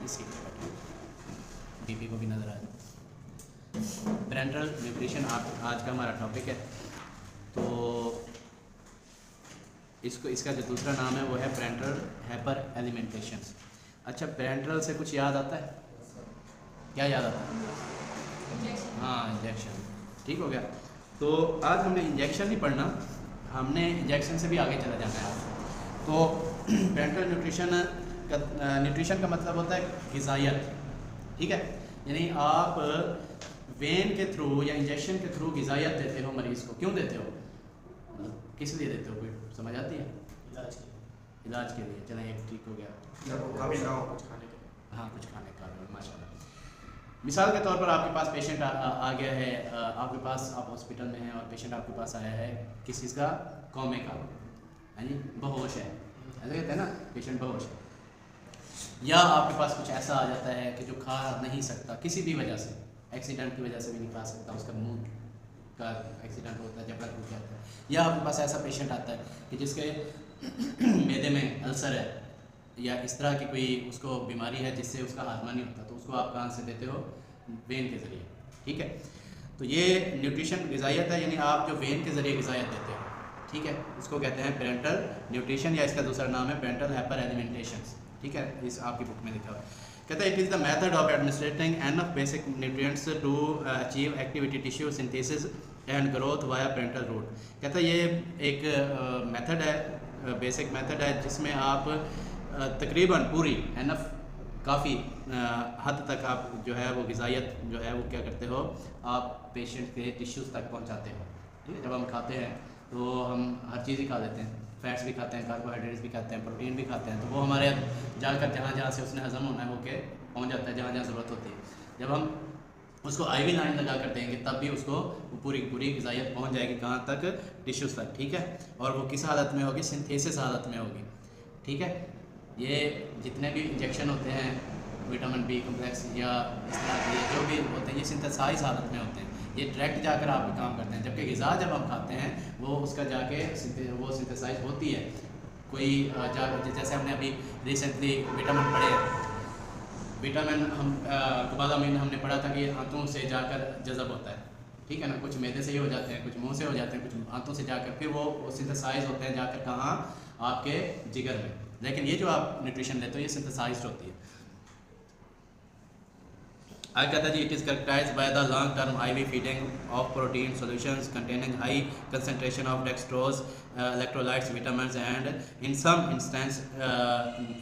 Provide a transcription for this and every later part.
इसी बीपी को भी नज़र आ जाए। पेरेंटल न्यूट्रिशन आज का हमारा टॉपिक है। तो इसका जो दूसरा नाम है वो है पेरेंटल हाइपर एलिमेंटेशन। अच्छा, पेरेंटल से कुछ याद आता है? क्या याद आता है? हाँ, इंजेक्शन। ठीक हो गया। तो आज हमने इंजेक्शन नहीं पढ़ना, हमने इंजेक्शन से भी आगे चला जाना है। तो पेरेंटल न्यूट्रिशन का मतलब होता है ग़िज़ाइयत। ठीक है, यानी आप वेन के थ्रू या इंजेक्शन के थ्रू ग़िज़ाइयत देते हो मरीज़ को। क्यों देते हो? किस लिए देते हो? कोई समझ आती है? इलाज के लिए। चलें, एक ठीक हो गया। कुछ खाने के लिए। हाँ, कुछ खाने का। माशाल्लाह। मिसाल के तौर पर आपके पास पेशेंट आ गया है, आपके पास आप हॉस्पिटल में हैं और पेशेंट आपके पास आया है किस चीज़ का? कौमे का, है जी, बेहोश है। ऐसा कहते हैं ना, पेशेंट बेहोश है। या आपके पास कुछ ऐसा आ जाता है कि जो खा नहीं सकता किसी भी वजह से, एक्सीडेंट की वजह से भी नहीं खा सकता, उसका मुंह का एक्सीडेंट होता है, जबड़ा टूट जाता है। या आपके पास ऐसा पेशेंट आता है कि जिसके मैदे में अल्सर है या इस तरह की कोई उसको बीमारी है जिससे उसका हाजमा नहीं होता, तो उसको आप कहाँ से देते हो? वेन के ज़रिए। ठीक है, तो ये न्यूट्रिशन ग़िज़ाइयत है, यानी आप जो वेन के ज़रिए ग़िज़ाइयत देते हो। ठीक है, इसको कहते हैं पेरेंटल न्यूट्रिशन, या इसका दूसरा नाम है पेरेंटल हाइपर एलिमेंटेशन। ठीक है, इस आपकी बुक में लिखा हुआ है। कहता है it is the method of administering enough basic nutrients to achieve activity tissue synthesis and growth via parenteral route. कहता है ये एक मेथड है, बेसिक मेथड है, जिसमें आप तकरीबन पूरी एनफ काफ़ी हद तक आप जो है वो ग़िज़ाइयत जो है वो क्या करते हो, आप पेशेंट के टिश्यूज़ तक पहुंचाते हो। ठीक है, जब हम खाते हैं तो हम हर चीज़ ही खा लेते हैं, फैट्स भी खाते हैं, कार्बोहाइड्रेट्स भी खाते हैं, प्रोटीन भी खाते हैं, तो वो हमारे जाकर जहाँ जहाँ से उसने हज़म होना है होके पहुँच जाता है, जहाँ जहाँ ज़रूरत होती है। जब हम उसको IV लाइन लगा कर देंगे तब भी उसको पूरी ग़िज़ाइयत पहुँच जाएगी, कहाँ तक? टिश्यूज़ तक। ठीक है, और वो किस हालत में होगी? सिंथेसिस हालत में होगी। ठीक है, ये जितने भी इंजेक्शन होते हैं विटामिन B कम्प्लेक्स या इस तरह के जो भी होते हैं, ये सिंथेसाइज हालत में होते हैं, ये डायरेक्ट जाकर आप काम करते हैं। जबकि ग़िज़ा जब हम खाते हैं वो उसका जाके वो सिंथेसाइज होती है। कोई जैसे हमने अभी रिसेंटली विटामिन पढ़े हैं, विटामिन हम कोबालामिन हमने पढ़ा था कि आंतों से जाकर जज़ब होता है। ठीक है ना, कुछ मैदे से ही हो जाते हैं, कुछ मुंह से हो जाते हैं, कुछ आंतों से जाकर फिर वो सिंथेसाइज होते हैं जाकर कहाँ? आपके जिगर में। लेकिन ये जो आप न्यूट्रिशन लेते हो ये सिंथेसाइज्ड होती है। आगे कहता है जी it is characterised by the long term IV feeding of protein solutions containing high concentration of dextrose electrolytes vitamins and in some instance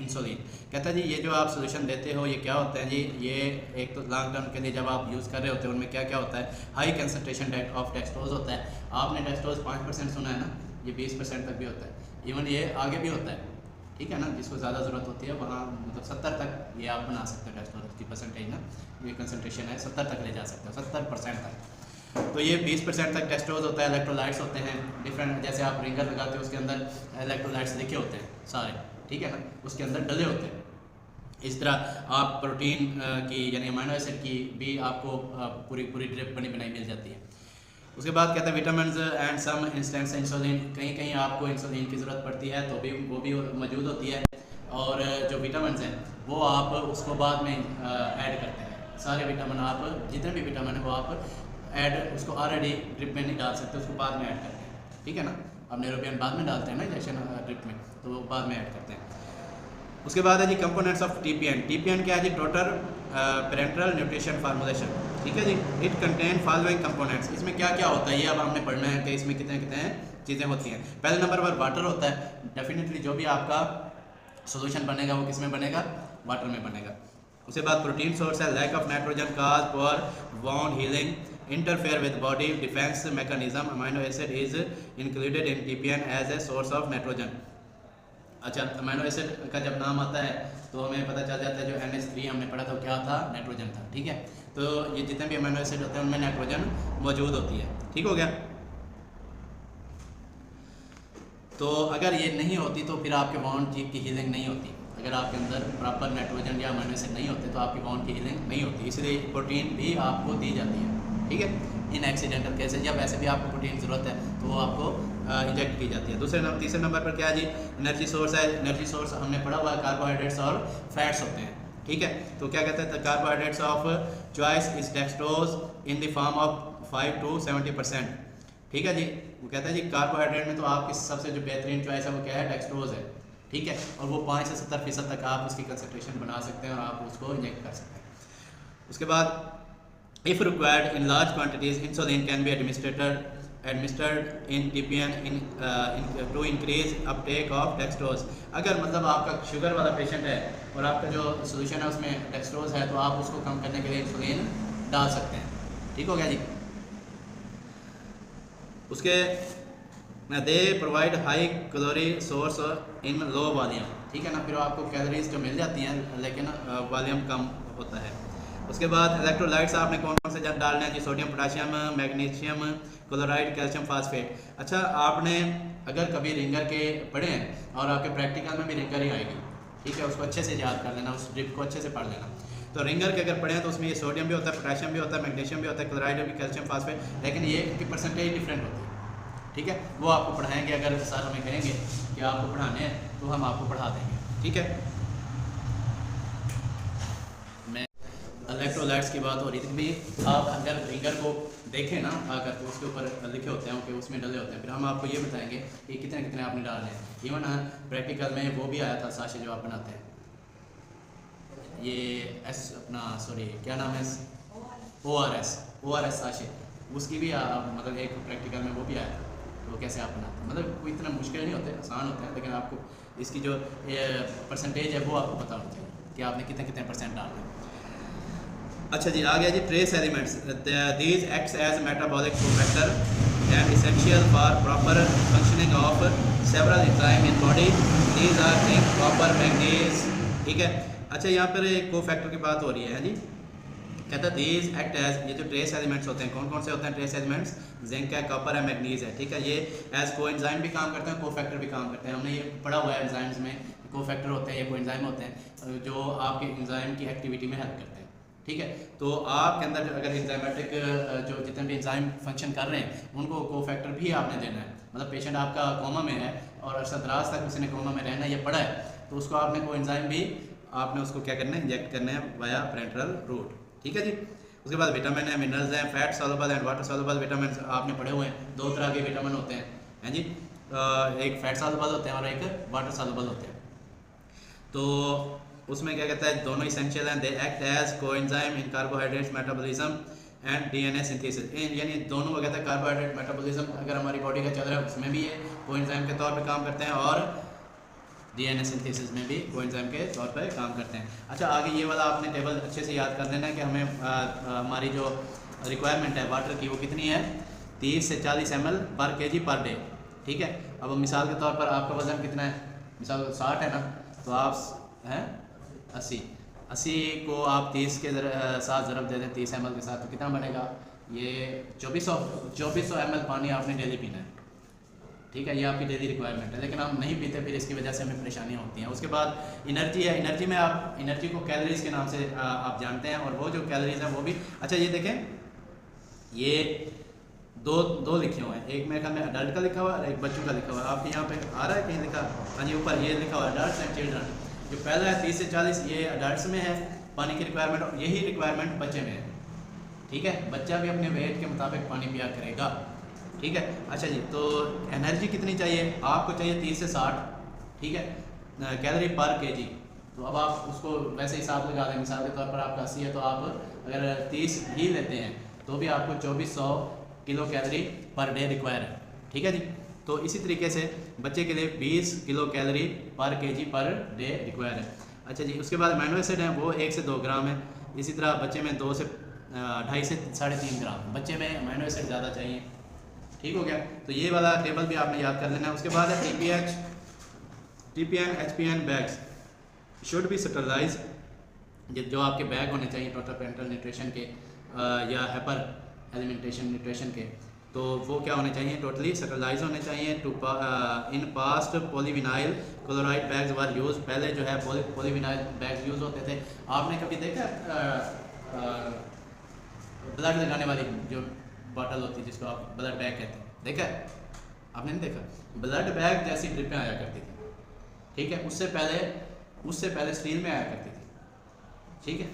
insulin. कहता है जी ये जो आप सॉल्यूशन देते हो ये क्या होता है जी? ये एक तो लॉन्ग टर्म के लिए जब आप यूज़ कर रहे होते हैं उनमें क्या क्या होता है? हाई कंसंट्रेशन ऑफ डेक्सट्रोज होता है। आपने डेक्सट्रोज 5% सुना है ना, ये 20% तक भी होता है, इवन ये आगे भी होता है। ठीक है ना, जिसको ज़्यादा ज़रूरत होती है वहाँ मतलब 70 तक ये आप बना सकते हो। डेक्सट्रोज की परसेंटेज ना, ये कंसंट्रेशन है 70 तक ले जा सकते हो, 70% तक। तो ये 20% तक डेक्सट्रोज होता है। इलेक्ट्रोलाइट्स होते हैं डिफरेंट, जैसे आप रिंगर लगाते हो उसके अंदर इलेक्ट्रोलाइट्स लिखे होते हैं सारे। ठीक है ना, उसके अंदर डले होते हैं। इस तरह आप प्रोटीन की यानी अमीनो एसिड की भी आपको पूरी ड्रिप बनी बनाई मिल जाती है। उसके बाद कहता है vitamin and some instants insulin, कहीं कहीं आपको इंसुलिन की ज़रूरत पड़ती है तो भी वो भी मौजूद होती है। और जो विटामिन हैं वो आप उसको बाद में ऐड करते हैं। सारे विटामिन आप जितने भी विटामिन हैं वो आप ऐड उसको ऑलरेडी ड्रिप में नहीं डाल सकते, उसको बाद में ऐड करते हैं। ठीक है ना, अब न्यूरोबियन बाद में डालते हैं ना इंजेक्शन ड्रिप में, तो वो बाद में ऐड करते हैं। उसके बाद है जी कंपोनेंट्स ऑफ TPN। TPN क्या है जी? Total parenteral nutrition formulation. ठीक है जी, इट कंटेन फॉलोइंग कंपोनेंट्स। इसमें क्या क्या होता है ये अब हमने पढ़ना है कि इसमें कितने कितने चीज़ें होती हैं। पहले नंबर पर वाटर होता है। डेफिनेटली जो भी आपका सोल्यूशन बनेगा वो किस में बनेगा? वाटर में बनेगा। उसके बाद प्रोटीन सोर्स है। Lack of nitrogen cause poor wound healing interfere with body defence mechanism. Amino acid is included in TPN as a source of nitrogen. अच्छा, अमीनो एसिड का जब नाम आता है तो हमें पता चल जाता है जो NH3 हमने पढ़ा था क्या था? नाइट्रोजन था। ठीक है, तो ये जितने भी अमीनो एसिड होते हैं उनमें नाइट्रोजन मौजूद होती है। ठीक हो गया। तो अगर ये नहीं होती तो फिर आपके बाउंड जीव की हीलिंग नहीं होती। अगर आपके अंदर प्रॉपर नाइट्रोजन या अमीनो एसिड नहीं होते तो आपकी बाउंड की हीलिंग नहीं होती। इसलिए प्रोटीन भी आपको दी जाती है। ठीक है, इन एक्सीडेंटल केसेज या वैसे भी आपको प्रोटीन ज़रूरत है तो वो आपको इंजेक्ट की जाती है। तीसरे नंबर पर क्या जी? एनर्जी सोर्स है। एनर्जी सोर्स हमने पढ़ा हुआ है कार्बोहाइड्रेट्स और फैट्स होते हैं। ठीक है। तो क्या कहते हैं, carbohydrates of choice is dextrose in the form of 5 to 70%। ठीक है जी। वो कहता है जी कार्बोहाइड्रेट में तो आपकी सबसे जो बेहतरीन चॉइस है वो क्या है, डेक्सट्रोज है। ठीक है, और वो 5 से 70% तक आप उसकी कंसनट्रेशन बना सकते हैं और आप उसको इंजेक्ट कर सकते हैं। उसके बाद if required in large quantities insulin can be administered in TPN to increase uptake of dextrose। अगर मतलब आपका शुगर वाला पेशेंट है और आपका जो सोल्यूशन है उसमें डेक्सट्रोज है तो आप उसको कम करने के लिए इंसुलिन डाल सकते हैं। ठीक हो गया जी। उसके they provide high calorie source in low volume. ठीक है ना, फिर आपको कैलोरीज जो मिल जाती हैं लेकिन वॉल्यूम कम होता है। उसके बाद इलेक्ट्रोलाइट्स आपने कौन कौन से डालने हैं जी, sodium, potassium, magnesium chloride, calcium phosphate. अच्छा, आपने अगर कभी रिंगर के पढ़े हैं और आपके प्रैक्टिकल में भी रिंगर ही आएगी, ठीक है, उसको अच्छे से याद कर लेना, उस ड्रिप को अच्छे से पढ़ लेना। तो रिंगर के अगर पढ़े हैं तो उसमें ये सोडियम भी होता है, पोटाशियम भी होता है, मैग्नीशियम भी होता है, क्लोराइड भी, कैल्शियम फास्फेट, लेकिन ये इनकी परसेंटेज डिफरेंट होती है। ठीक है, वो आपको पढ़ाएंगे, अगर सर हमें कहेंगे कि आपको पढ़ाने हैं तो हम आपको पढ़ा देंगे। ठीक है, मैं इलेक्ट्रोलाइट्स की बात हो रही थी कि आप अगर रिंगर को देखें ना आकर तो उसके ऊपर लिखे होते हैं कि उसमें डले होते हैं, फिर हम आपको ये बताएंगे कि कितने कितने आपने डालने हैं। इवन प्रैक्टिकल में वो भी आया था साशे जो आप बनाते हैं, ये क्या नाम है, ORS साशे, उसकी भी मतलब एक प्रैक्टिकल में वो भी आया था। तो कैसे आप बनाते हैं, मतलब कोई इतना मुश्किल नहीं होते, आसान होते हैं, लेकिन आपको इसकी जो परसेंटेज है वो आपको पता होती है कि आपने कितने कितने % डालना है। अच्छा जी, आ गया जी trace elements. These acts as metabolic cofactor and essential for proper functioning of several enzyme in body. These are zinc, copper, manganese. ठीक है। अच्छा, यहाँ पर एक कोफैक्टर की बात हो रही है जी। कहता है दीज एक्ट एज, ये जो ट्रेस एलिमेंट्स होते हैं कौन कौन से होते हैं ट्रेस एलिमेंट्स, जिंक है, कॉपर है, मैंगनीज है। ठीक है, ये एज कोएंजाइम भी काम करते हैं, कोफैक्टर भी काम करते हैं। हमने ये पढ़ा हुआ है एंजाइम्स में, कोफैक्टर होते हैं या कोएंजाइम होते हैं जो आपके एंजाइम की एक्टिविटी में हेल्प करते हैं। ठीक है, तो आपके अंदर अगर एंजाइमेटिक जो जितने भी एंजाइम फंक्शन कर रहे हैं उनको कोफैक्टर भी आपने देना है। मतलब पेशेंट आपका कोमा में है और अरसा दराज तक किसी ने कोमा में रहना या पड़ा है तो उसको आपने कोएंजाइम भी आपने उसको क्या करना है, इंजेक्ट करना है वाया पेरेंटरल रूट। ठीक है जी। उसके बाद विटामिन है, मिनरल्स हैं, fat soluble and water soluble vitamin आपने पढ़े हुए हैं। 2 तरह के विटामिन होते हैं जी, एक फैट सॉल्युबल होते हैं और एक वाटर सॉल्युबल होते हैं। तो उसमें क्या कहता है, दोनों इसेंशियल हैं। They act as coenzyme in carbohydrates metabolism and DNA synthesis. यानी दोनों को कहता है कार्बोहाइड्रेट मेटाबॉलिज्म अगर हमारी बॉडी का चल रहा है उसमें भी ये कोएंजाइम के तौर पे काम करते हैं और डीएनए सिंथेसिस में भी कोएंजाइम के तौर पे काम करते हैं। अच्छा, आगे ये वाला आपने टेबल अच्छे से याद कर लेना है कि हमें हमारी जो रिक्वायरमेंट है वाटर की वो कितनी है, 30 से 40 ml पर kg पर डे। ठीक है, अब मिसाल के तौर पर आपका वज़न कितना है, मिसाल 60 है ना, तो आप हैं 80 को आप 30 के साथ ज़रब दे दें 30 ml के साथ, तो कितना बनेगा, ये 2400 ml पानी आपने डेली पीना है। ठीक है, ये आपकी डेली रिक्वायरमेंट है, लेकिन हम नहीं पीते, फिर इसकी वजह से हमें परेशानियाँ होती हैं। उसके बाद एनर्जी है, एनर्जी में आप एनर्जी को कैलोरीज के नाम से आप जानते हैं और वो जो कैलोरीज हैं वो भी। अच्छा, ये देखें, ये दो लिखे हुए हैं, एक मेरे ख्याल में अडल्ट का लिखा हुआ है और एक बच्चों का लिखा हुआ है। आपके यहाँ पे आ रहा है कहीं लिखा, हाँ जी, ऊपर ये लिखा हुआ है अडल्ट एंड चिल्ड्रन। जो पहला है 30 से 40 ये अडल्ट्स में है पानी की रिक्वायरमेंट, और यही रिक्वायरमेंट बच्चे में है। ठीक है, बच्चा भी अपने वेट के मुताबिक पानी पिया करेगा। ठीक है। अच्छा जी, तो एनर्जी कितनी चाहिए आपको, चाहिए 30 से 60। ठीक है, कैलोरी पर kg। तो अब आप उसको वैसे हिसाब लगा दें, मिसाल के तौर पर आपका 80 है तो आप अगर 30 ही लेते हैं तो भी आपको 2400 kilo calorie per day require है। ठीक है जी। तो इसी तरीके से बच्चे के लिए 20 किलो कैलोरी पर kg पर डे रिक्वायर है। अच्छा जी, उसके बाद अमीनो एसिड हैं वो 1 से 2 ग्राम है। इसी तरह बच्चे में 2 से 2.5 से 3.5 ग्राम, बच्चे में अमीनो एसिड ज़्यादा चाहिए। ठीक हो गया, तो ये वाला टेबल भी आपने याद कर लेना है। उसके बाद है TPN HPN bags should be sterilise. जो आपके बैग होने चाहिए टोटल पेरेंटल न्यूट्रिशन के या हाइपर एलिमेंटेशन न्यूट्रिशन के, तो वो क्या होने चाहिए, टोटली स्टरलाइज होने चाहिए। In past polyvinyl chloride bags were use. पहले जो है पॉलीविनाइल बैग्स यूज़ होते थे। आपने कभी देखा ब्लड लगाने वाली जो बॉटल होती है जिसको आप ब्लड बैग कहते हैं, देखा है आपने, नहीं देखा? ब्लड बैग जैसी ड्रिपें आया करती थी। ठीक है, उससे पहले स्टील में आया करती थी। ठीक है।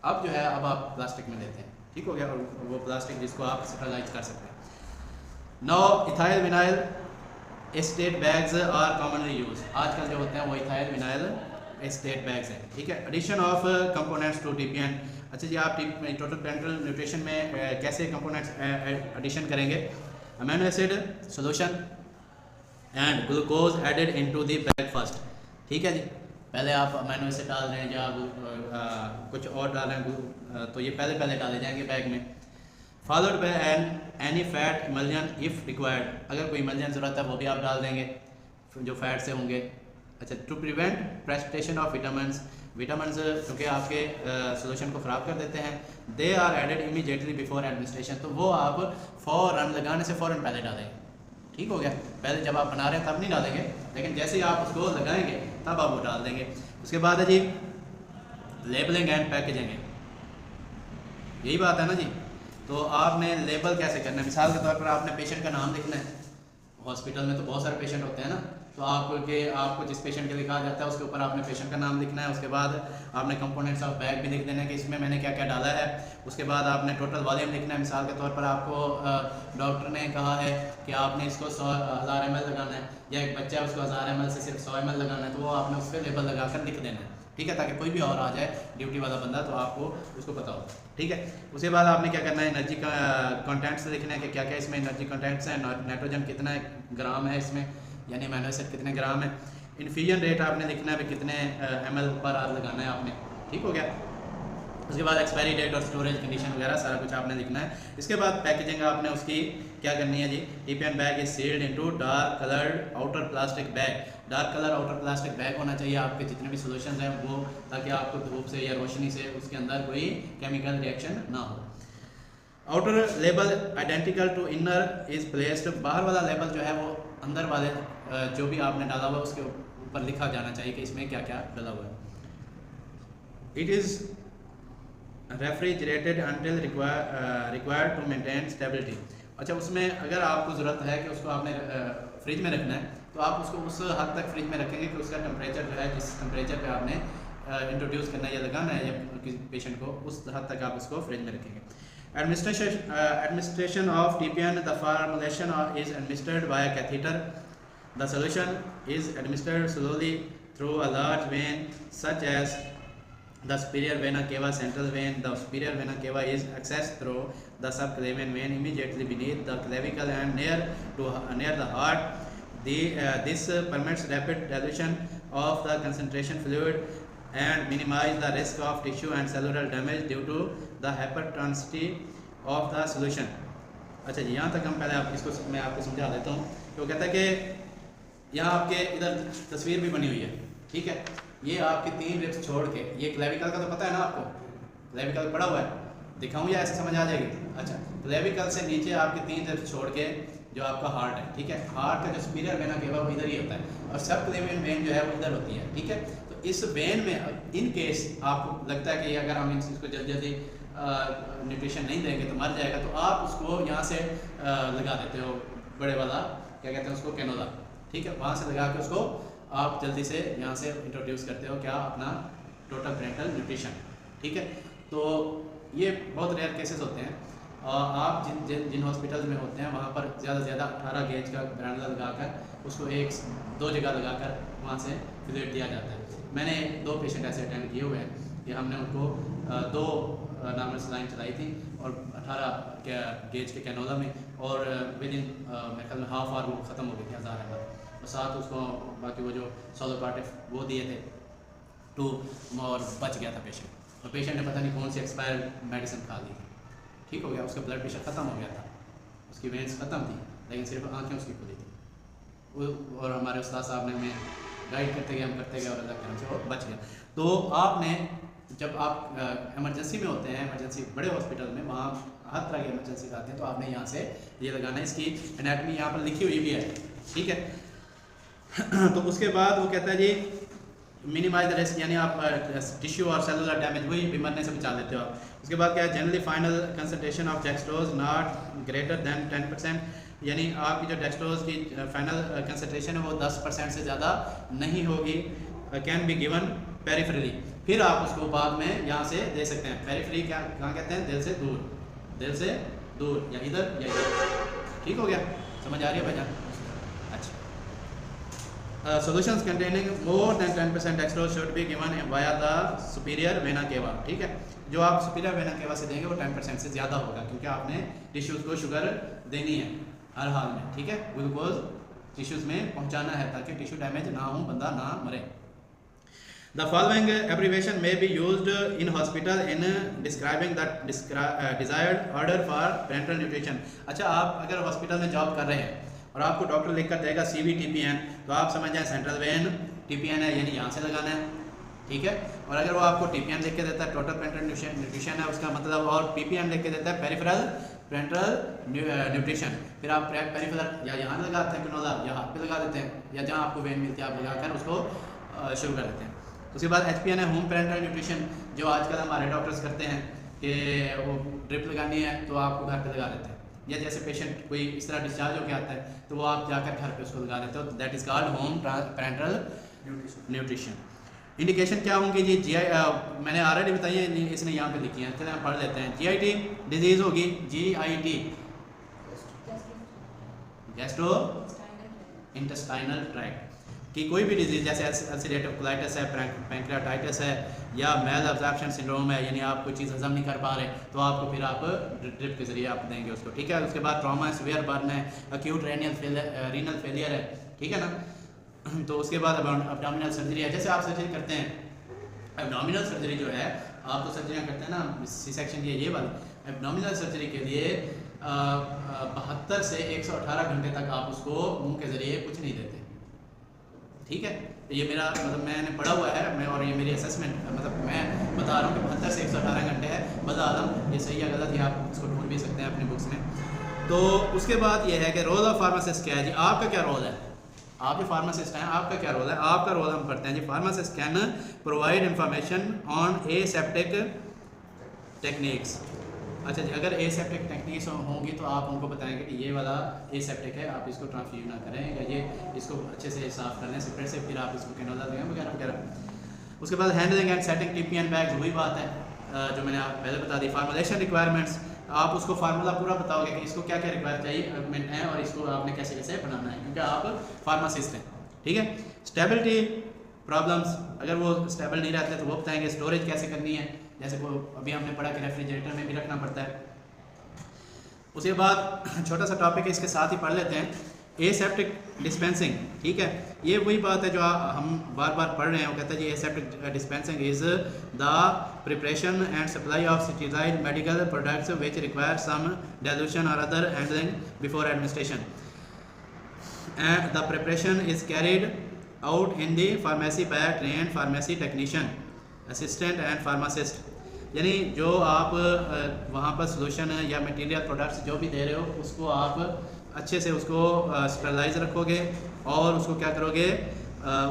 अब जो है अब आप प्लास्टिक में लेते हैं, ठीक हो गया, और वो प्लास्टिक जिसको आप स्टरलाइज कर सकते हैं। No ethyl vinyl acetate bags are commonly use, आजकल जो होते हैं वो इथाइल विनाइल एस्टेट बैग्स हैं, ठीक है। Addition of components to TPN, अच्छा जी आप टोटल पेरेंटल न्यूट्रिशन में कैसे कंपोनेंट्स एडिशन करेंगे, amino acid solution and glucose added into the bag first, ठीक है जी। पहले आप अमीनो एसिड डाल रहे हैं या कुछ और डाल रहे हैं तो ये पहले डाले जाएंगे बैग में। Followed by any fat emulsion if required, अगर कोई इमल्जन ज़रूरत है वो भी आप डाल देंगे जो फैट से होंगे। अच्छा, to prevent precipitation of vitamins, vitamins क्योंकि आपके सोल्यूशन को ख़राब कर देते हैं, they are added immediately before administration, तो वो आप फ़ौरन लगाने से फ़ौरन पहले डालेंगे, ठीक हो गया। पहले जब आप बना रहे हैं तब नहीं डालेंगे, लेकिन जैसे ही आप उसको लगाएंगे तब आप वो डाल देंगे। उसके बाद है जी लेबलिंग एंड पैकेजिंग, यही बात है ना जी। तो आपने लेबल कैसे करना है, मिसाल के तौर पर आपने पेशेंट का नाम लिखना है, हॉस्पिटल में तो बहुत सारे पेशेंट होते हैं ना, तो आपको जिस पेशेंट के लिखा जाता है उसके ऊपर आपने पेशेंट का नाम लिखना है। उसके बाद आपने कंपोनेंट्स ऑफ बैग भी लिख देना है कि इसमें मैंने क्या क्या डाला है। उसके बाद आपने टोटल वॉल्यूम लिखना है, मिसाल के तौर पर आपको डॉक्टर ने कहा है कि आपने इसको 1000 ml लगाना है, या एक बच्चा है उसको 1000 ml से सिर्फ 100 ml लगाना है, तो वो आपने उस पर लेबल लगा कर लिख देना है, ठीक है, ताकि कोई भी और आ जाए ड्यूटी वाला बंदा तो आपको उसको पता हो, ठीक है। उसके बाद आपने क्या करना है, एनर्जी का कंटेंट्स लिखना है कि क्या क्या इसमें एनर्जी कंटेंट्स हैं, नाइट्रोजन कितना ग्राम है इसमें, यानी अमीनो एसिड कितने ग्राम है, इन्फ्यूजन रेट आपने लिखना है कितने ml पर आवर लगाना है आपने, ठीक हो गया। उसके बाद एक्सपायरी डेट और स्टोरेज कंडीशन वगैरह सारा कुछ आपने लिखना है। इसके बाद पैकेजिंग आपने उसकी क्या करनी है जी, TPN bag is sealed into dark coloured outer plastic bag, dark colour outer plastic bag होना चाहिए आपके जितने भी सोल्यूशन हैं वो, ताकि आपको धूप से या रोशनी से उसके अंदर कोई केमिकल रिएक्शन ना हो। Outer label identical to inner is placed, बाहर वाला लेबल जो है वो अंदर वाले जो भी आपने डाला हुआ उसके ऊपर लिखा जाना चाहिए कि इसमें क्या क्या डाला हुआ है। It is refrigerated until required to maintain stability, अच्छा उसमें अगर आपको ज़रूरत है कि उसको आपने फ्रिज में रखना है तो आप उसको उस हद तक फ्रिज में रखेंगे कि उसका टेम्परेचर जो है जिस टेम्परेचर पे आपने इंट्रोड्यूस करना है या लगाना है या किसी पेशेंट को, उस हद तक आप उसको फ्रिज में रखेंगे। Administration of TPN, the formulation is administered via catheter. The solution is administered slowly through a large vein such as the superior vena cava central vein. The superior vena cava is accessed through the subclavian vein immediately beneath the clavicle and near the heart. This permits rapid dilution of the concentration fluid and minimize the risk of tissue and cellular damage due to the hypertonicity of the solution. अच्छा जी, यहाँ तक हम पहले मैं आपको समझा देता हूँ। तो कहता है कि यहाँ आपके इधर तस्वीर भी बनी हुई है, ठीक है। ये आपके 3 रिब्स छोड़ के, ये क्लेविकल का तो पता है ना आपको, क्लेविकल पड़ा हुआ है, दिखाऊँ या ऐसे समझ आ जाएगी। अच्छा, क्लेविकल से नीचे आपके 3 रिब्स छोड़ के जो आपका हार्ट है, ठीक है, हार्ट का जो सुपीरियर वेना केवा वो इधर ही होता है और सब क्लेवियन वेन जो है वो इधर होती है, ठीक है। तो इस वेन में इन केस आपको लगता है कि अगर हम इसको जल्दी न्यूट्रिशन नहीं देंगे तो मर जाएगा, तो आप उसको यहाँ से लगा देते हो, बड़े वाला क्या कहते हैं उसको, कैनोला, ठीक है, वहाँ से लगा के उसको आप जल्दी से यहाँ से इंट्रोड्यूस करते हो क्या, अपना टोटल पेरेंटल न्यूट्रिशन, ठीक है। तो ये बहुत रेयर केसेस होते हैं। आप जिन हॉस्पिटल में होते हैं वहाँ पर ज़्यादा से ज़्यादा 18 गेज का ग्रानुलर लगाकर उसको 1-2 जगह लगाकर वहाँ से फ्लूइड दिया जाता है। मैंने 2 पेशेंट ऐसे अटेंड किए हुए हैं कि हमने उनको 2 नॉर्मल सलाइन चलाई थी और 18 गेज के कैनोला में, और विद इन मेरे ख्याल में हाफ आवर वो ख़त्म हो गई थी 1000 ml, और साथ उसको बाकी वो जो सोलोपार्टिव वो दिए थे 2, और बच गया था पेशेंट, और पेशेंट ने पता नहीं कौन सी एक्सपायर मेडिसिन खा ली थी, ठीक हो गया, उसका ब्लड प्रेशर ख़त्म हो गया था, उसकी वेन्स ख़त्म थी लेकिन सिर्फ आंखें उसकी खुली थी, और हमारे उस्ताद साहब ने हमें गाइड करते गए और अल्लाह करम से वो बच गया। तो आपने जब आप इमरजेंसी में होते हैं, इमरजेंसी बड़े हॉस्पिटल में, वहाँ हर तरह की इमरजेंसी आते हैं, तो आपने यहाँ से ये लगाना है। इसकी एनाटमी यहाँ पर लिखी हुई भी है, ठीक है। तो उसके बाद वो कहता है जी मिनिमाइज द रिस्क, यानी आप टिश्यू और सेलुलर डैमेज हुई भी मरने से बचा लेते हो आप। उसके बाद क्या है, generally final concentration of dextrose not greater than 10%, यानी आपकी जो डेक्सट्रोज की फाइनल कंसंट्रेशन है वो 10% से ज़्यादा नहीं होगी। कैन बी गिवन पेरिफेरली, फिर आप उसको बाद में यहाँ से दे सकते हैं। पेरिफेरी क्या कहाँ कहते हैं? दिल से दूर, दिल से दूर, या इधर या इधर। ठीक हो गया, समझ आ रही है भाईजान? अच्छा, solutions containing more than 10% dextrose should be given via the superior vena cava. ठीक है, जो आप सुपीरियर वेना केवा से देंगे वो 10% से ज़्यादा होगा, क्योंकि आपने टिश्यूज़ को शुगर देनी है हर हाल में। ठीक है, ग्लूकोज टिश्यूज़ में पहुंचाना है ताकि टिश्यू डैमेज ना हो, बंदा ना मरे। The following abbreviation may be used in hospital in describing the desired order for parenteral nutrition। अच्छा, आप अगर हॉस्पिटल में जॉब कर रहे हैं और आपको डॉक्टर लिख कर देगा CVTPN, तो आप समझ जाएं सेंट्रल वेन TPN है, यानी यहाँ से लगाना है। ठीक है, और अगर वो आपको TPN लिख के देता है, टोटल पेरेंटल न्यूट्रिशन है उसका मतलब, और PPN लिख के देता है पेरिफेरल पेरेंटल न्यूट्रिशन, फिर आप पेरिफेरल या यहाँ लगाते हैं कैनोला, या हाथ पे लगा देते हैं, या जहाँ आपको वेन मिलती है आप लगाकर उसको शुरू कर देते हैं। उसके बाद HPN है होम पेरेंटल न्यूट्रिशन, जो आजकल हमारे डॉक्टर्स करते हैं कि वो ड्रिप लगानी है तो आपको घर पे लगा देते हैं, या जैसे पेशेंट कोई इस तरह डिस्चार्ज होकर आता है तो वो आप जाकर घर पे उसको लगा देते हो, that is called home parental nutrition. Indication क्या होंगे जी? मैंने ऑलरेडी बताई है, इसने यहाँ पे लिखी है, चलिए हम पढ़ लेते हैं। GIT डिजीज़ होगी, GIT गैस्ट्रो इंटेस्टाइनल ट्रैक्ट कि कोई भी डिजीज़ जैसे अल्सरेटिव कोलाइटिस है, पैंक्रियाटाइटिस है, या मेल एब्जॉर्प्शन सिंड्रोम है, यानी आप कोई चीज़ हजम नहीं कर पा रहे, तो आपको फिर आप ड्रिप के ज़रिए आप देंगे उसको। ठीक है, उसके बाद ट्रॉमा, सीवियर बर्न है, एक्यूट रीनल फेलियर है। ठीक है ना, तो उसके बाद एब्डोमिनल सर्जरी है। जैसे आप सर्जरी करते हैं, एब्डोमिनल सर्जरी जो है, आप तो सर्जरियाँ करते हैं ना, C सेक्शन ये वाला। एब्डोमिनल सर्जरी के लिए 72 से 118 घंटे तक आप उसको मुंह के ज़रिए कुछ नहीं देते। ठीक है, ये मेरा मतलब मैंने पढ़ा हुआ है, मैं और ये मेरी असेसमेंट, मतलब मैं बता रहा हूँ कि 72 से 118 घंटे है। बता आलम ये सही है गलत, ये आप इसको ढूंढ भी सकते हैं अपनी बुक्स में। तो उसके बाद ये है कि रोल ऑफ फार्मासिस्ट क्या है जी? आपका क्या रोल है? आप जो फार्मासिस्ट हैं, आपका क्या रोल है? आपका रोल हम पढ़ते हैं जी। Pharmacist can provide information on aseptic techniques. अच्छा जी, अगर एसेप्टिक टेक्निक्स होंगी तो आप उनको बताएंगे कि ये वाला एसेप्टिक है, आप इसको ट्रांसफ्यूज ना करें, या ये इसको अच्छे से साफ कर लें सेपरेट से, फिर आप इसको कैनोला दें वगैरह वगैरह। उसके बाद handling and setting TPN bags, वही बात है जो मैंने आप पहले बता दी। फार्मुलेशन रिक्वायरमेंट्स, आप उसको फार्मूला पूरा बताओगे कि इसको क्या क्या रिक्वायर चाहिए इक्विपमेंट है और इसको आपने कैसे कैसे बनाना है, क्योंकि आप फार्मासिस्ट हैं। ठीक है, स्टेबिलिटी प्रॉब्लम्स, अगर वो स्टेबल नहीं रहते तो वो बताएंगे। स्टोरेज कैसे करनी है, जैसे को अभी हमने पढ़ा कि रेफ्रिजरेटर में भी रखना पड़ता है। उसके बाद छोटा सा टॉपिक है, इसके साथ ही पढ़ लेते हैं, एसेप्टिक डिस्पेंसिंग। ठीक है, ये वही बात है जो हम बार बार पढ़ रहे हैं। वो कहता है जी aseptic dispensing is the preparation and supply of sterile medical products which require some dilution और other handling before administration. The preparation is carried out in the pharmacy by trained pharmacy technician, assistant and pharmacist. यानी जो आप वहाँ पर solution या material products जो भी दे रहे हो, उसको आप अच्छे से उसको स्टरलाइज रखोगे और उसको क्या करोगे,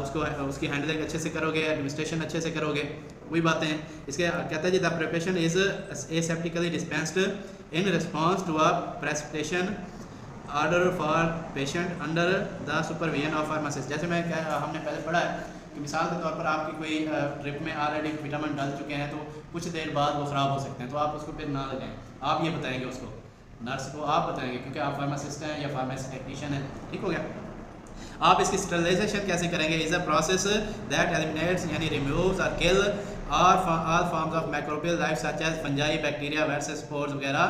उसको उसकी हैंडलिंग अच्छे से करोगे, एडमिनिस्ट्रेशन अच्छे से करोगे, वही बातें हैं। इसके कहता है जी the preparation is aseptically dispensed in response to a prescription order for patient under the supervision of pharmacist. जैसे हमने पहले पढ़ा है कि मिसाल के तौर पर आपकी कोई ड्रिप में ऑलरेडी विटामिन डाल चुके हैं, तो कुछ देर बाद वो ख़राब हो सकते हैं, तो आप उसको फिर ना लगाएं। आप ये बताएंगे उसको, नर्स को आप बताएंगे, क्योंकि आप फार्मासिस्ट हैं या फार्मेसी टेक्नीशियन हैं। ठीक हो गया। आप इसकी स्टरलाइजेशन कैसे करेंगे? Is a process that eliminates यानी रिमूव्स और kill all forms of microbial life such as fungi, bacteria, viruses, spores वगैरह,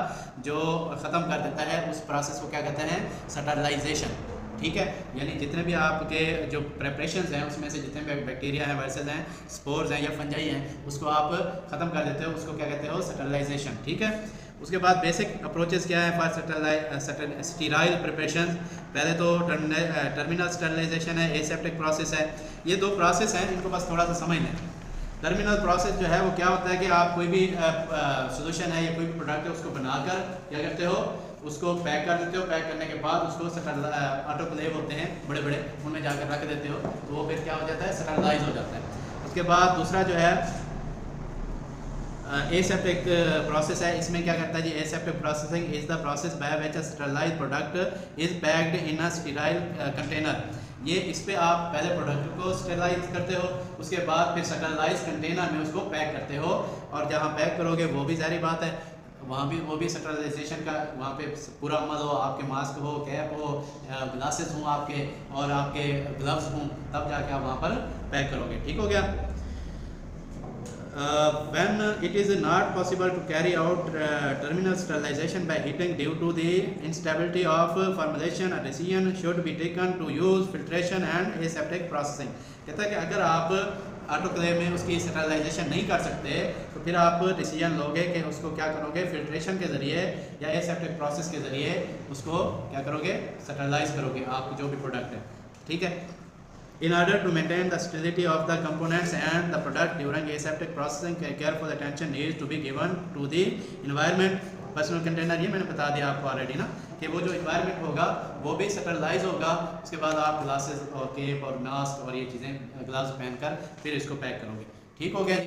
जो ख़त्म कर देता है, उस प्रोसेस को क्या कहते हैं? स्टरलाइजेशन। ठीक है, यानी जितने भी आपके जो प्रेपरेशंस हैं उसमें से जितने भी बैक्टीरिया हैं, वायरसेस हैं, स्पोर्स हैं या फंजाई हैं, उसको आप ख़त्म कर देते हो, उसको क्या कहते हो? स्टरलाइजेशन। ठीक है, उसके बाद बेसिक अप्रोचेस क्या है फॉर स्टीराइल प्रिपरेशन? पहले तो टर्मिनल स्टरलाइजेशन है, एसेप्टिक प्रोसेस है। ये दो प्रोसेस हैं, इनको बस थोड़ा सा समझ लें। टर्मिनल प्रोसेस जो है वो क्या होता है कि आप कोई भी सोल्यूशन है या कोई भी प्रोडक्ट है उसको बनाकर क्या करते हो? उसको पैक कर देते हो। पैक करने के बाद उसको ऑटोक्लेव होते हैं बड़े बड़े, उनमें जाकर रख देते हो, तो वो फिर क्या हो जाता है? स्टरलाइज हो जाता है। उसके बाद दूसरा जो है एसेप्टिक प्रोसेस है। इसमें क्या करता है जी? Aseptic processing is the process by which a sterilized product is packed in a sterile container. ये इस पे आप पहले प्रोडक्ट को स्टेरलाइज करते हो, उसके बाद फिर स्टेरलाइज कंटेनर में उसको पैक करते हो, और जहाँ पैक करोगे वो भी ज़ाहिर बात है वहाँ भी वो भी स्टेरलाइजेशन का वहाँ पे पूरा अमल हो, आपके मास्क हो, कैप हो, ग्लासेस हों आपके और आपके ग्लव्स हों, तब जाके आप वहाँ पर पैक करोगे। ठीक हो गया। When it is not possible to carry out terminal sterilization by heating due to the instability of formulation, a decision should be taken to use filtration and aseptic processing। कहता है कि अगर आप ऑटोक्लेव में उसकी स्टेरलाइजेशन नहीं कर सकते तो फिर आप डिसीजन लोगे कि उसको क्या करोगे, फिल्ट्रेशन के ज़रिए या एसेप्टिक प्रोसेस के ज़रिए उसको क्या करोगे, स्टेरलाइज करोगे आपकी जो भी प्रोडक्ट है। ठीक है। In order to maintain the stability of the components and the product during aseptic processing, careful attention needs to be given to the environment। Personal container ये मैंने बता दिया आपको ऑलरेडी ना कि वो जो इन्वायरमेंट होगा वो भी स्टेरलाइज होगा, उसके बाद आप ग्लासेस और केप और मास्क और ये चीज़ें ग्लव्स पहनकर फिर इसको पैक करोगे। ठीक हो गया।